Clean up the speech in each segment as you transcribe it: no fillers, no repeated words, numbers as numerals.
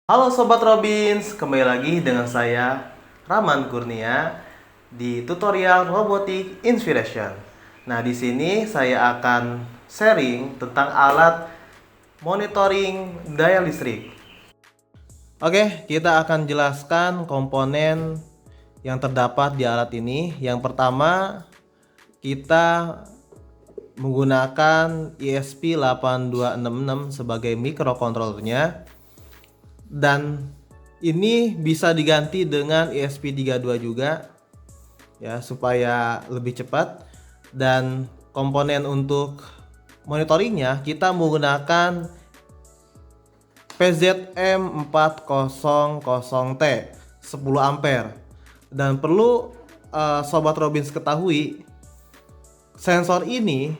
Halo Sobat Robins, kembali lagi dengan saya Rahman Kurnia di tutorial Robotic Inspiration. Nah, di sini saya akan sharing tentang alat monitoring daya listrik. Oke, kita akan jelaskan komponen yang terdapat di alat ini. Yang pertama, kita menggunakan ESP8266 sebagai microcontrollernya. Dan ini bisa diganti dengan ESP32 juga ya, supaya lebih cepat. Dan komponen untuk monitoringnya kita menggunakan PZM400T 10 ampere. Dan perlu Sobat Robins ketahui, sensor ini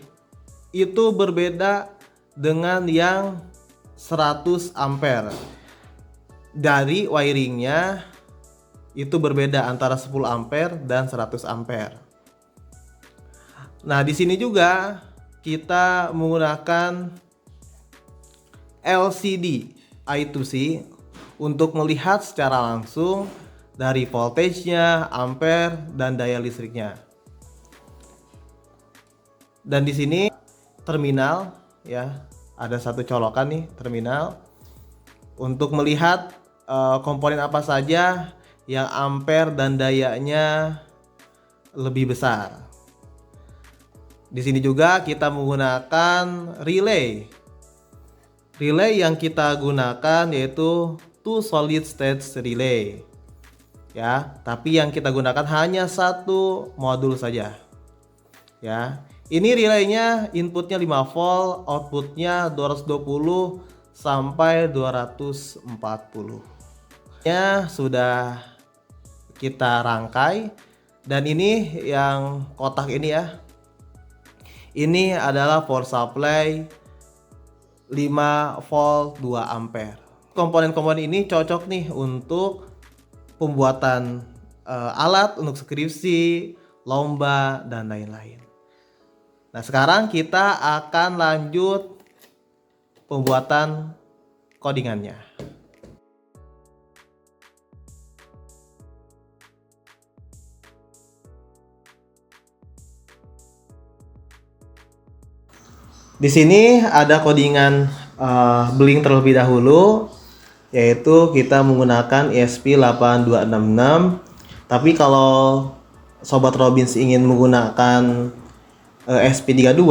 itu berbeda dengan yang 100 ampere. Dari wiringnya itu berbeda antara 10 ampere dan 100 ampere. Nah, di sini juga kita menggunakan LCD I2C untuk melihat secara langsung dari voltage-nya, ampere, dan daya listriknya. Dan di sini terminal ya, ada satu colokan nih terminal untuk melihat komponen apa saja yang ampere dan dayanya lebih besar. Di sini juga kita menggunakan relay. Relay yang kita gunakan yaitu two solid state relay. Ya, tapi yang kita gunakan hanya satu modul saja. Ya. Ini relaynya inputnya 5 volt, outputnya 220 sampai 240. Ya, sudah kita rangkai. Dan ini yang kotak ini ya, ini adalah power supply 5 volt 2 ampere. Komponen-komponen ini cocok nih untuk pembuatan alat untuk skripsi, lomba, dan lain-lain. Nah, sekarang kita akan lanjut pembuatan codingannya. Di sini ada codingan bling terlebih dahulu, yaitu kita menggunakan ESP8266. Tapi kalau Sobat Robins ingin menggunakan ESP32,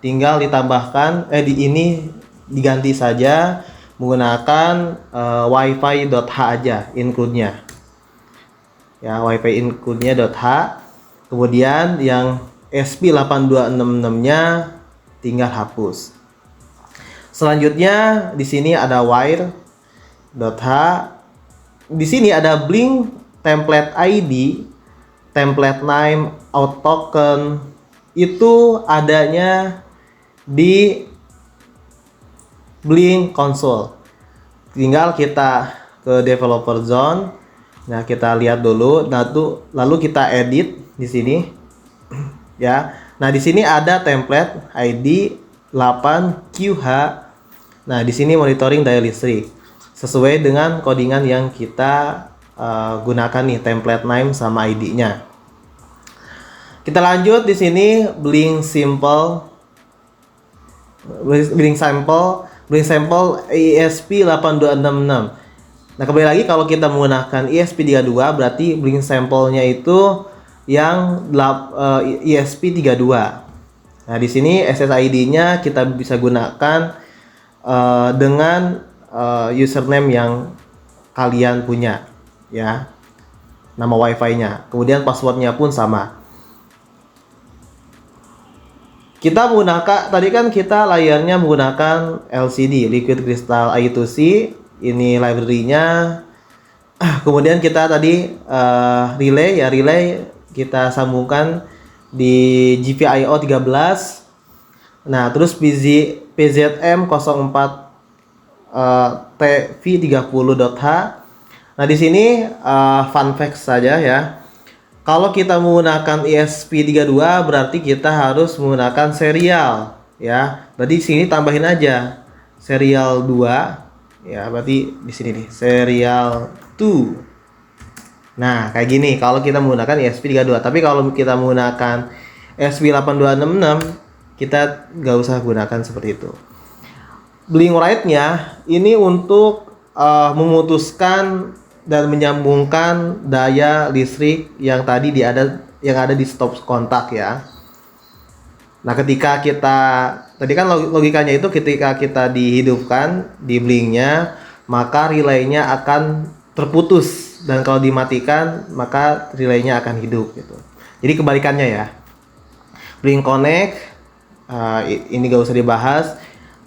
tinggal ditambahkan ini diganti saja menggunakan wifi.h aja include-nya. Ya, wifi include-nya .h. Kemudian yang ESP8266-nya tinggal hapus. Selanjutnya di sini ada wire.h. Di sini ada blink template ID, template name, out token. Itu adanya di Blink console. Tinggal kita ke developer zone. Nah, kita lihat dulu. Lalu kita edit di sini. Ya. Nah, di sini ada template ID 8QH. Nah, di sini monitoring daya listrik sesuai dengan codingan yang kita gunakan nih, template name sama ID-nya. Kita lanjut di sini blink sample ESP8266. Nah, kembali lagi kalau kita menggunakan ESP32 berarti blink sample-nya itu yang ESP32. Nah, di sini SSID-nya kita bisa gunakan dengan username yang kalian punya ya. Nama wifi-nya. Kemudian password-nya pun sama. Kita menggunakan, tadi kan kita layarnya menggunakan LCD, Liquid Crystal I2C. Ini library-nya. Kemudian kita tadi relay kita sambungkan di GPIO 13. Nah, terus PZM04 TV30.h. Nah, di sini fun fact saja ya. Kalau kita menggunakan ESP32 berarti kita harus menggunakan serial ya. Berarti di sini tambahin aja serial 2 Ya, berarti di sini nih, serial 2. Nah, kayak gini kalau kita menggunakan ESP32. Tapi kalau kita menggunakan ESP8266, kita nggak usah gunakan seperti itu. Blink right-nya ini untuk memutuskan dan menyambungkan daya listrik yang ada di stop kontak ya. Nah, ketika kita tadi kan logikanya itu ketika kita dihidupkan di blinknya, maka relaynya akan terputus, dan kalau dimatikan maka relaynya akan hidup gitu. Jadi kebalikannya ya. Blink connect ini gak usah dibahas.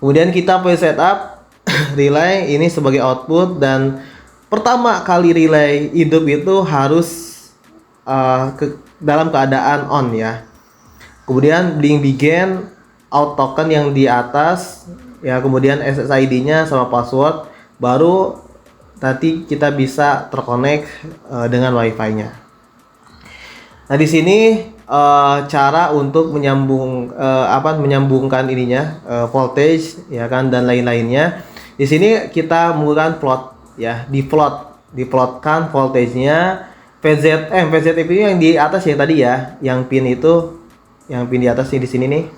Kemudian kita play setup relay ini sebagai output, dan pertama kali relay hidup itu harus dalam keadaan on ya. Kemudian blink begin out token yang di atas ya, kemudian SSID-nya sama password, baru nanti kita bisa terkonek dengan WiFi-nya. Nah, di sini cara untuk menyambungkan ininya voltage ya kan, dan lain-lainnya. Di sini kita menggunakan plot ya, diplotkan voltage-nya. VZM ini yang di atas yang tadi ya, yang pin itu, yang pin di atas di sini nih.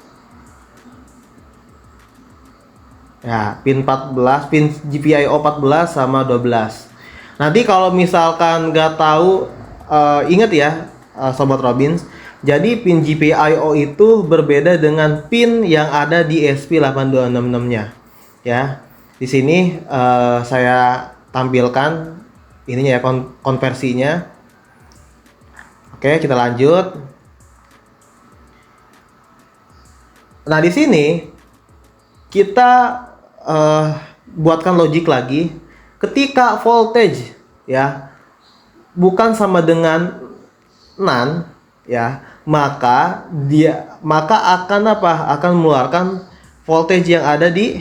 Ya, pin 14, pin GPIO 14 sama 12. Nanti kalau misalkan nggak tahu, ingat ya, Sobat Robins. Jadi pin GPIO itu berbeda dengan pin yang ada di ESP8266-nya. Ya, di sini saya tampilkan ininya ya, konversinya. Oke, kita lanjut. Nah, di sini kita buatkan logik lagi. Ketika voltage ya bukan sama dengan NaN ya, maka akan akan mengeluarkan voltage yang ada di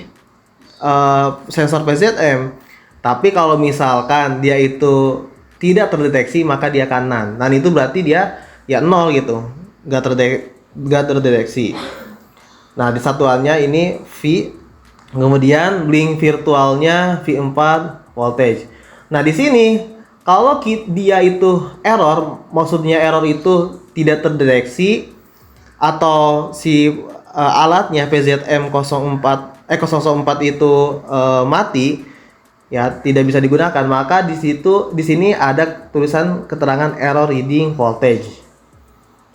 sensor PZM. Tapi kalau misalkan dia itu tidak terdeteksi, maka dia akan NaN. NaN itu berarti dia ya 0 gitu, nggak terdeteksi. Nah, di satuannya ini V, kemudian blink virtualnya V4 voltage. Nah, di sini kalau dia itu error, maksudnya error itu tidak terdeteksi, atau si alatnya PZM 004 itu mati ya, tidak bisa digunakan, maka di sini ada tulisan keterangan error reading voltage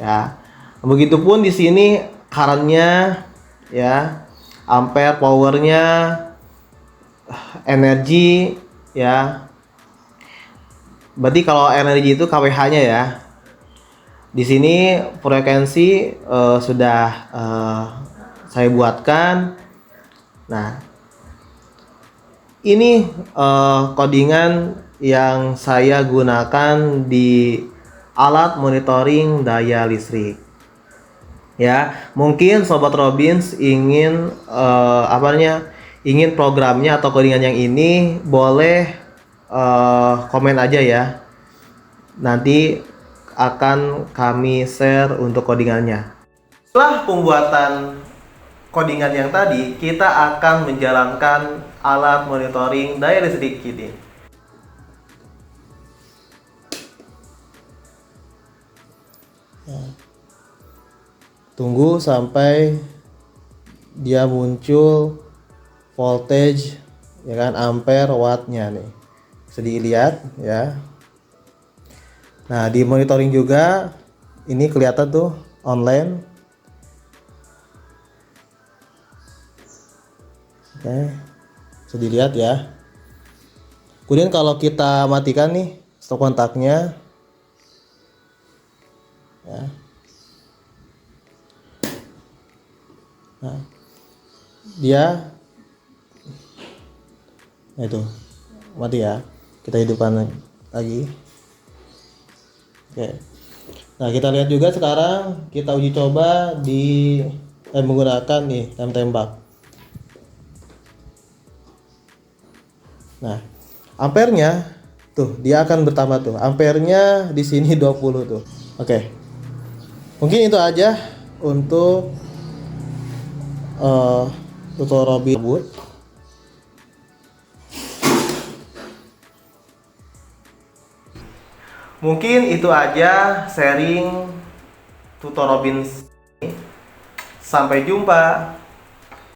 ya. Begitupun di sini current-nya ya, ampere, powernya, energi ya. Berarti kalau energi itu kWh-nya ya. Di sini frekuensi sudah saya buatkan. Nah, ini codingan yang saya gunakan di alat monitoring daya listrik. Ya, mungkin Sobat Robins ingin ingin programnya atau codingan yang ini, boleh komen aja ya. Nanti akan kami share untuk codingannya. Setelah pembuatan codingan yang tadi, kita akan menjalankan alat monitoring daya listrik ini. Tunggu sampai dia muncul voltage ya kan, ampere, wattnya nih, bisa dilihat ya. Nah, di monitoring juga ini kelihatan tuh online. Oke, bisa dilihat ya. Kemudian kalau kita matikan nih stop kontaknya ya. Nah, dia itu mati ya, kita hidupkan lagi. Oke, nah kita lihat juga sekarang, kita uji coba di menggunakan nih rem tembak. Nah, ampernya tuh dia akan bertambah tuh, ampernya di sini 20 tuh. Oke, mungkin itu aja untuk tutorial Robin. Mungkin itu aja sharing tutor Robin. Sampai jumpa.